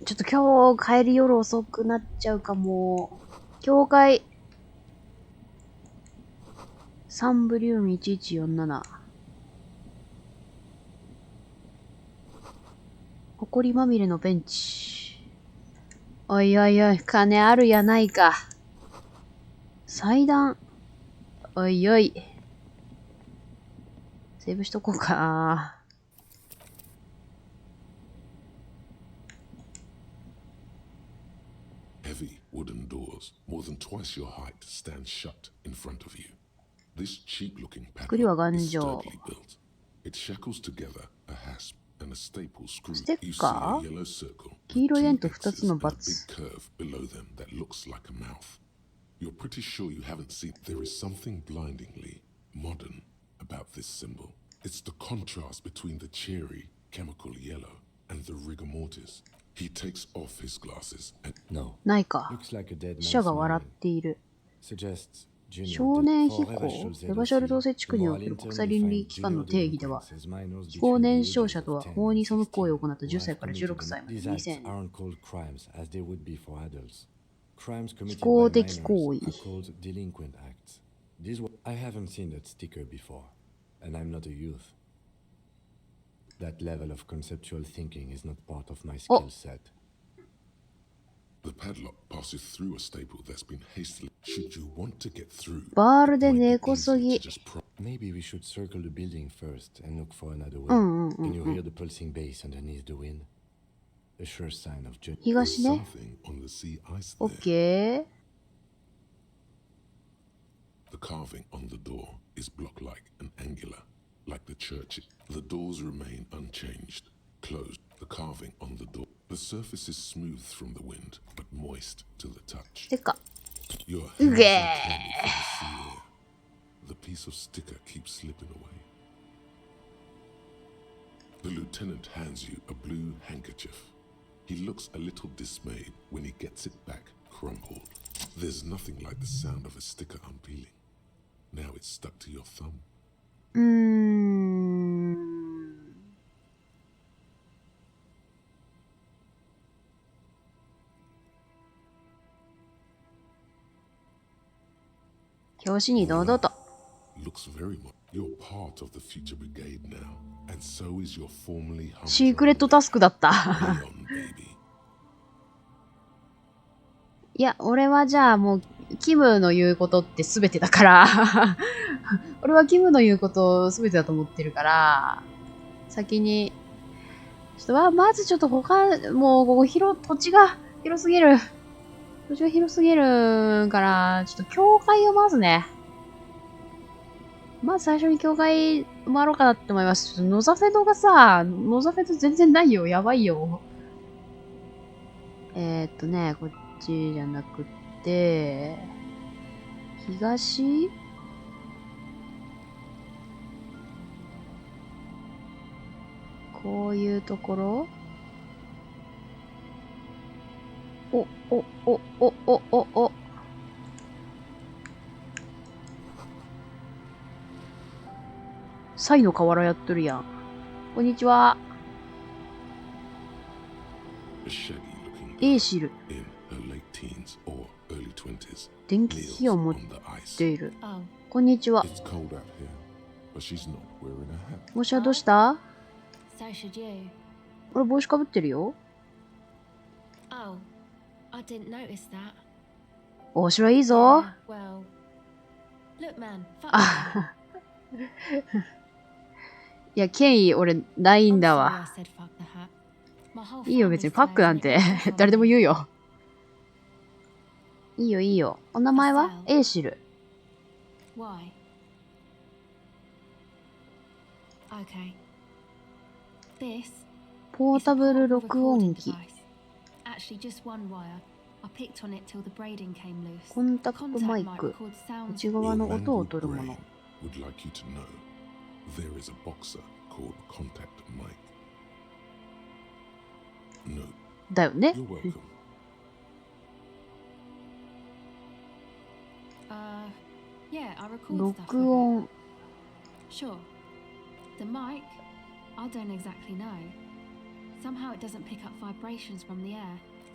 ちょっと今日帰り夜遅くなっちゃうかも。教会、サンブリウム1147。埃まみれのベンチ。おいおいおい、金あるやないか。祭壇。おいおい。セーブしとこうか。Heavy wooden doors, more than twice your height, stand shut in front of you. This cheap-looking padlock is sturdily built. It shackles together a hasp and a staple screw. You see a yellow circle with two X's and a big curve below them that looks like a mouth. You're pretty sure you haven't seen. There is something blindingly modern about this symbol. It's the contrast between the cheery, chemical yellow and the rigor mortis. He takes off his glasses and... No. ないか。 Looks like a dead 死者 man's が笑 smile. っている。 Suggests Junior 少年 did 飛 forever 行 shows レバシャル統制地区における国際倫理機関の定義では、非行年少者とは法に背く行為を行った10歳から16歳まで未成年。非行的行為。I haven't seen that sticker before, and I'm not a youth. That level of conceptual thinking is not part of my skill set. The padlock passes through a staple that's been hastily. Should you want to get through, バールで根こそぎ。 Maybe we should circle the building first and look for another way. Can you hear the pulsing bass underneath the wind? A sure sign of journey. 東ね。 something on the sea ice オ there. ッケー。 The carving on the door is block-like and angular, like the church. The doors remain unchanged, closed. The carving on the door. The surface is smooth from the wind, but moist to the touch. てか。 Your hands are clammy for the sea air. The piece of sticker keeps slipping away. The lieutenant hands you a blue handkerchief. He looks a little dismayed when he gets it back crumpled. There's nothing like the sound of a sticker unpeeling. Now it's stuck to your thumb. 表紙に堂々と。 Looks very much. You're part of the future brigade now, and so is your formerly humble シークレットタスクだった。 Leon, baby. いや、俺はじゃあもう、キムの言うことって全てだから。俺はキムの言うこと全てだと思ってるから、先に、まずちょっともうここ土地が広すぎる。土地が広すぎるから、ちょっと教会をまずね、まず最初に教会回ろうかなって思います。ノザフェドがさ、ノザフェド全然ないよ。やばいよ。こっちじゃなくて、東？こういうところ？お。サイの河原やっとるやん。こんにちは。エーシル。電気機を持っている。こんにちは。帽子はどうした？俺帽子かぶってるよ。おしろいいぞ。あいや、権威俺ないんだわ。いいよ、別にパックなんて誰でも言うよ。いいよ。お名前は？エーシル。ポータブル録音機。コンタクトマイク。内側の音を取るもの。だよね。録音。Somehow it doesn't pick up vibrations from the air.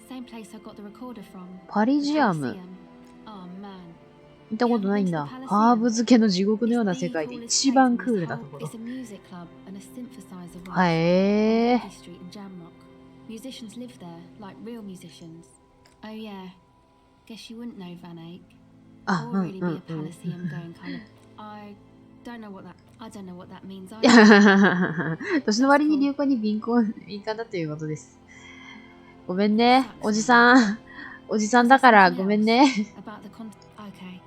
Same place I got the recorder from. パリジアム。 Elysium. Oh man. 見たことないんだ。ハーブ漬けの地獄のような世界で一番クールなところ。 It's a music club and a synthesizer. はえー。 Street and Jamrock. Musicians live there, like real musicians. Oh yeah. Guess you wouldn't know Van Eyck. あ、 Or うん really う be a んうん。Palaceum going kind of. I don't know what that means either. 年の割に流行に敏感だということです。ごめんね、おじさん。おじさんだからごめんね。 About the okay.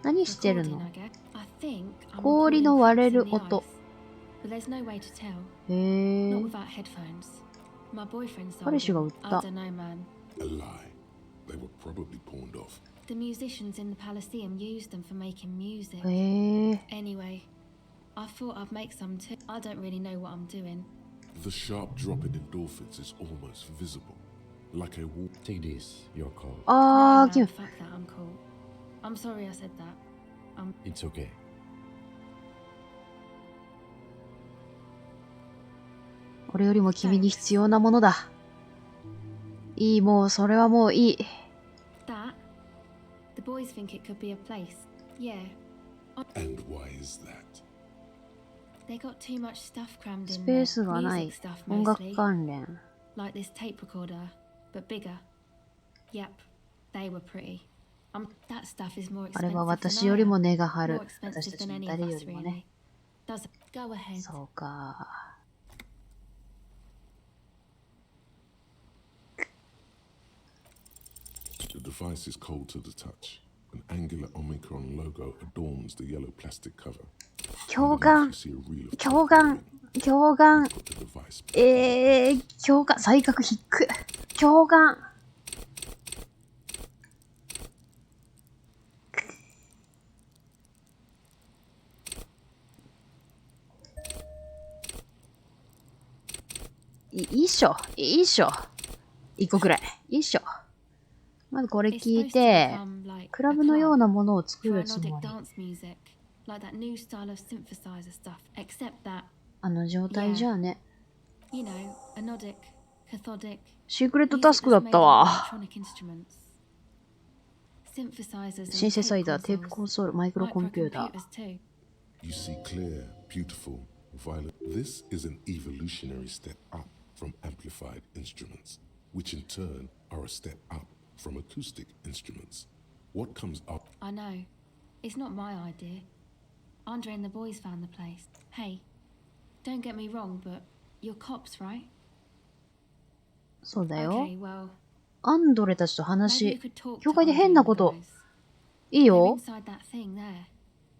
何してるの？ Recording, I guess. I think I'm 氷の recording 割れ cracks る in the 音。 ice, but there's no way to tell. へ Not ー。 without headphones. My boyfriend sold 彼氏が売っ them. I た。 don't know, man. A lie. They were probably pawned off. The musicians in the Palaceum used them for making music. へー。 Anyway, I thought I'd make some too. I don't really know what I'm doing. The sharp drop in endorphins is almost visible, like a wall. Take this, your call. あー、 No, キ no, ム。 fuck that, I'm cool. I'm sorry I said that. It's okay. 俺よりも君に必要なものだ。いい、もう、それはもういい。 That? The boys think it could be a place. Yeah. And why is that? They got too much stuff crammed ス in ペ there. ースがない Music stuff 音楽 mostly. 関連。 Like this tape recorder, but bigger. Yep, they were pretty. That stuff is more あれ expensive は than 私より I も am. 値が張る More。私 expensive たち than の any 誰 of よ us りもね。 really. Does go ahead. そうか。The device is cold to the touch. An angular Omicron logo adorns the yellow plastic cover. 共感 You。see a reel of 共感。共感。 put the device 共感。才覚低く。共感。いいっしょ。いいっしょ。一個くらい。いいっしょ。まずこれ It's 聞い supposed to て、 become like クラ a ブのよう club. なものを作るつ Parodic もり。 dance music, like that new style of synthesizer stuff, except that, あの状態じゃあね。 you know, anodic, cathodic. シークレットタスク music だ that's っ made た of わ。 electronic instruments. Synthesizers and シンセサイ tape ダー、テープ consoles, コンソール、マイクロコンピューター。 microcomputers too. You see clear, beautiful, violet. This is an evolutionary step up from amplified instruments, which in turn are a step up from acoustic instruments. What comes up? I know. It's not my idea. Andre and the boys found the place. Hey, don't get me wrong, but you're cops, right? そうだよ。 Okay, well, アンドレたちと maybe you 話、 could talk 教 to 会で Andre 変 and な the こと。 boys. いい They're よ。 inside that thing there.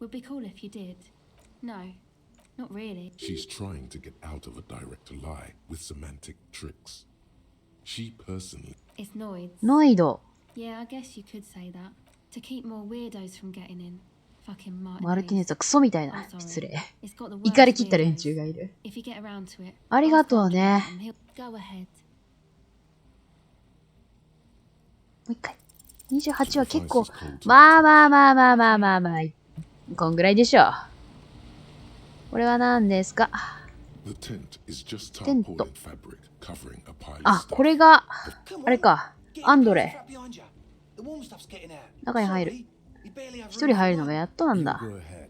Would be cool if you did. No, not really. She's trying to get out of a direct lie with semantic tricks. She personally It's Noids. ノイド。 Yeah, I guess you could say that. To keep more weirdos from getting in. Fucking マルティネスはクソみたいな I'm。sorry. 失礼。 It's got the 怒り worst 切った連 weirdos. 中がいる。 If you get around to it. ありがとう ask ね。 Andre and he'll- Go ahead. もう一回。28は結構、まあまあまあまあまあまあまあ、こんぐらいでしょう。これは何ですか？ the tent is just テント。 tarpaulin fabric covering a pile of あ、 stuff. これが、あれか。アンドレ。 The warm stuff's getting out. 中に入る。 Sorry, you barely have 一人入るのがやっとなん You だ。 go ahead.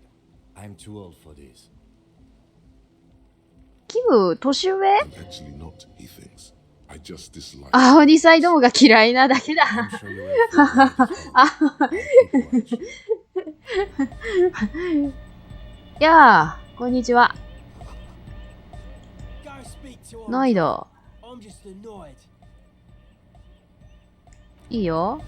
I'm too old for this. キム、年上？ I'm actually not, he thinks. I just dislike あ、おにさいどもが嫌いなだけだ。 I'm sure you will feel bad for me. やあ、こんにちは。 Go speak to ノイド。 I'm just annoyed. いいよ。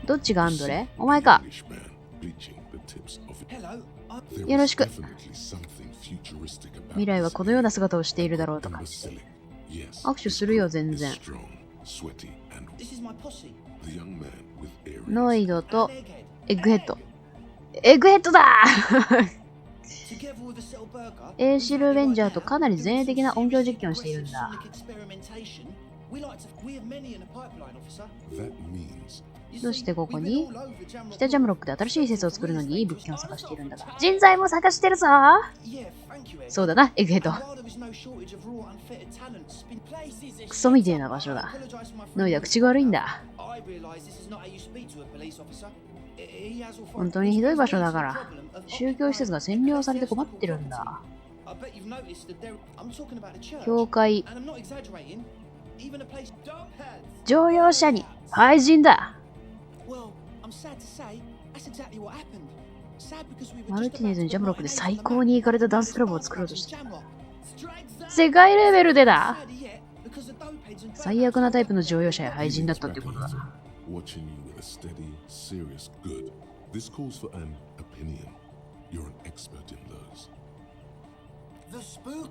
どっちがアンドレ？お前か。 English man bleaching the tips of it. Hello, I'm There よろ is しく。 definitely something futuristic about 未来はこのような姿をしているだろうとか。 imbecilic. Yes, 握手するよ、 his 全 group 然 is。strong, sweaty, and This is my posse. the young man with earrings. ノイドと Egghead. エッグヘッド。エッグヘッドだ Together with a settle burger. エーシルベンジャーとかなり前衛的な音響実験をしているんだ。 We like to. We have many in the pipeline, officer. That means どうしてここに北ジャムロックで新しい施設を作るのにいい物件を探しているんだが。人材も探してるぞ。そうだな、エッグヘッド。クソみてえな場所だ。ノイダ口が悪いんだ。本当にひどい場所だから。宗教施設が占領されて困ってるんだ。教会。乗用車に廃人だ。マルティネズにジャムロックで最高にイカれたダンスクラブを作ろうとしてた。世界レベルでだ。最悪なタイプの乗用車や廃人だったってことだ。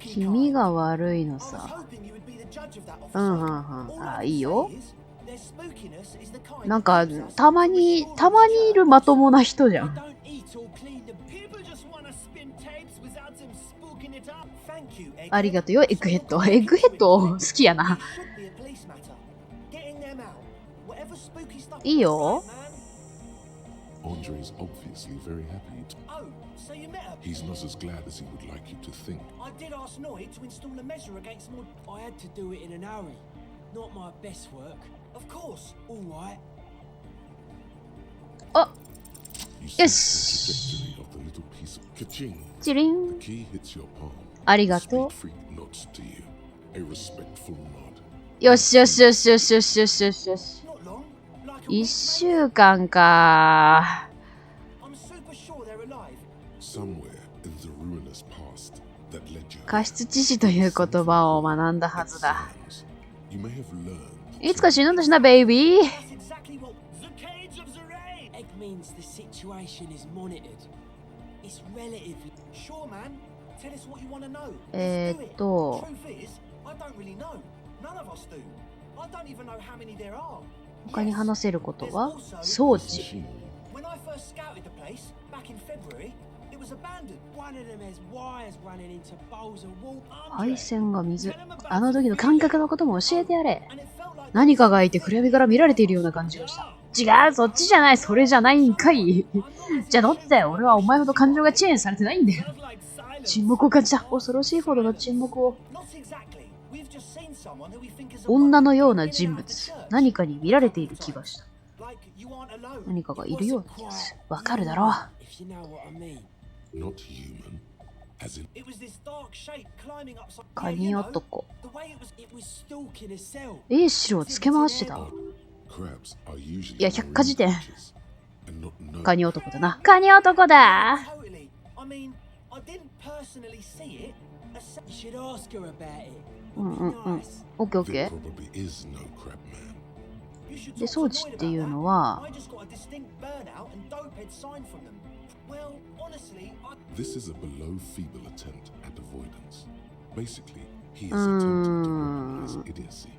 君が悪いのさ。あ、いいよ。なんか、たまにいるまともな人じゃん。ありがとうよ、エッグヘッド。エッグヘッド好きやな。いいよ。Andre's obviously very happy. So you met her? He's not as glad as he would like you to think. I did ask Noy to install a measure against more. I had to do it in an hurry. Not my best work. Of course, all right. あ、 You よ sense し。 the trajectory of the little piece of ka-ching. チリ The ン。 key hits your palm. ありがと Speed freak nods to you. A respectful nod. う。よしよしよしよしよしよしよしよし。Not long. Like a 1 week. 週間か。 I'm super sure they're alive. Somewhere in the ruinous past that led you 過失致死という言葉を学んだはずだ。 You may have learned いつか死ぬんだしな、ベイビー。 That's exactly what the cage of the rain. Egg means the situation is monitored. It's relatively sure, man. Tell us what you want to know. Let's do it. Truth is, I don't really know. None of us do. I don't even know how many there are. 他に話せることは装置。 machine. When I first scouted the place back in February, it was abandoned. One of them has wires running into bowls of water. 配線が水。あの時の感覚のことも教えてやれ。何かがいて暗闇から見られているような感じがした。違う、そっちじゃない、それじゃないんかい。じゃあどっちだよ、俺はお前ほど感情がチェーンされてないんだよ。沈黙を感じた。恐ろしいほどの沈黙を。女のような人物。何かに見られている気がした。何かがいるような気がする。わかるだろう。 Not human. As in カニ男。 The way it was stalking a cell. エーシルをつけ回してた。 crabs are usually いや、百科事典。 and not known. カニ男だな。カニ男だ。 Totally. I mean, I didn't personally see it. You should ask her about it. うんうんうん。オッケーオッ There ケ probably is no crab man. ー。で、装置っていうのは、 I just got a distinct burnout and dope head sign from them. Well, honestly, This is a below feeble attempt at avoidance. Basically, he is attempting to recognize idiocy.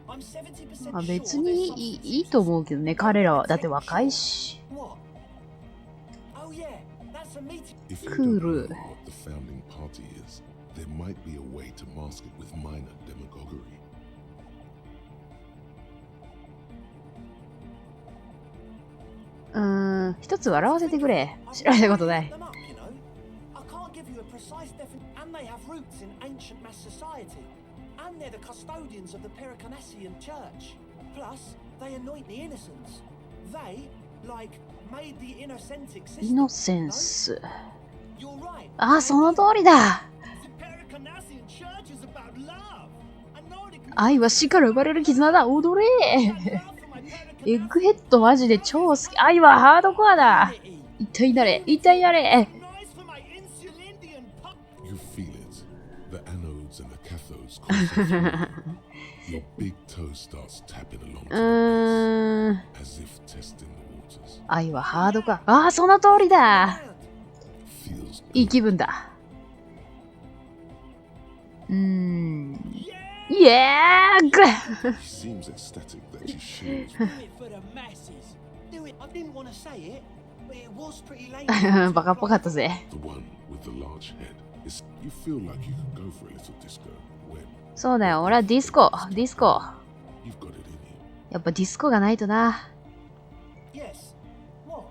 I'm 70% まあ、 sure 別 there's に something いいと思うけどね、彼らは。だって若いし。 What? Oh yeah, that's a meeting. If you Cool. don't know what the founding party is, there might be a way to mask it with minor demagoguery. 一つ笑わせてくれ。知らないことない。 Them up, you know. I can't give you a precise definition. And they have roots in ancient mass society. And they're the custodians of the Pericarnassian church. Plus, they anoint the innocents. They, like, made the innocentic イノ system. センス。 You're right. ああ、その通りだ。 The Pericarnassian church is about love. And Nordic 愛は死から生まれる絆だ。踊れ。エッグヘッドマジで超好き。愛はハードコアだ。一体になれ。一体になれ。 nice for my insulindian pup. You feel it. The anodes and the cathodes concentrate. Your big toe starts tapping along as if testing the waters. 愛はハードコア。ああ、その通りだ。 Feels いい気分だ。イエーグ He seems ecstatic that you share his Do it for the masses. Do it. I didn't want to say it, but it was pretty late. バカっぽかったぜ。 the one with the large head. It's, you feel like you could go for a little disco when そうだよ、俺はディスコ。ディスコ。 you've got it in you. やっぱディスコがないとな。 Yes. What?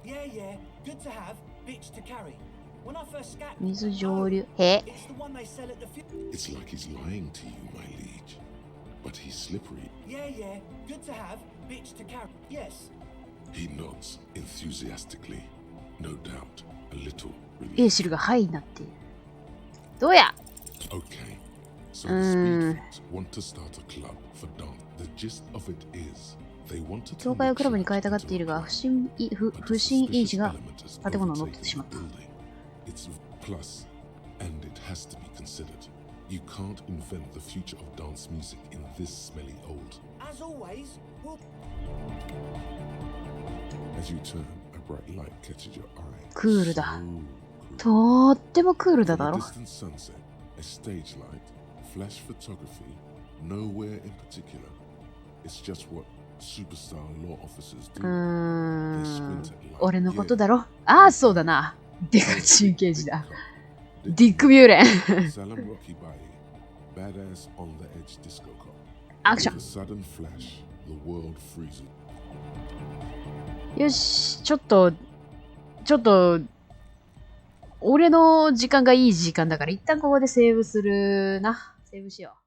Yeah, yeah. Good to have. Bitch to carry. When I first scattered, 水上流。へ it's the one they sell at the It's like he's lying to you, my liege. But he's slippery. Yeah, yeah. Good to have, bitch to carry. Yes. He nods enthusiastically. No doubt, a little エ relief. ーシルがハイになっている。どうや Okay. So the Speedfox want to start a club for Don. The gist of it is they want to 教 turn 会 the をクラブに church 変えたがっ into てい a るが、 club. 不審因子 A が suspicious element has 建物を乗っ取って overtaken しまっ the た。 building. It's plus, and it has to be considered. You can't invent the future of dance music in this smelly old. As always, we'll As you turn, a bright light catches your eye. クールだ。 So cool. とーってもクールだ From だ a ろ。 distant sunset, a stage light, flash photography, nowhere in particular. It's just what superstar law officers do. They squint at light. 俺のこと Yeah. だろ。ああ、そうだな。デカチン刑事だ。ディック・ミューレン。 Salam Rocky Baye, badass on the edge disco cop. アクショ With a sudden flash, the world freezes. ン。よし、ちょっと、俺の時間がいい時間だから、一旦ここでセーブするな。セーブしよう。